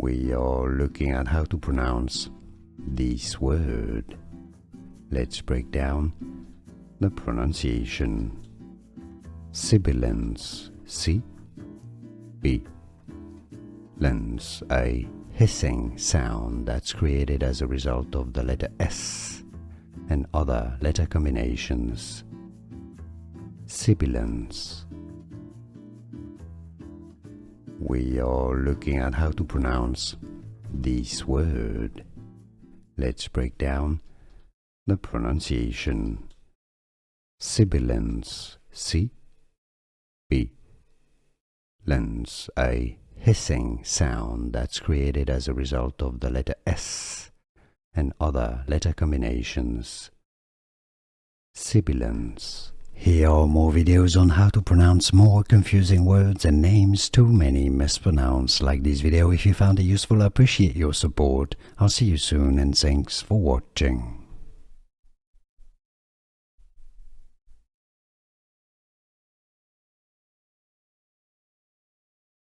We are looking at how to pronounce this word. Let's break down the pronunciation. Sibilance. Si-bi-lance, a hissing sound that's created as a result of the letter S and other letter combinations. Sibilance. We are looking at how to pronounce this word. Let's break down the pronunciation. Sibilance. Si-bi-lance, a hissing sound that's created as a result of the letter S and other letter combinations. Sibilance. Here are more videos on how to pronounce more confusing words and names too many mispronounced. Like this video if you found it useful. I appreciate your support. I'll see you soon and thanks for watching.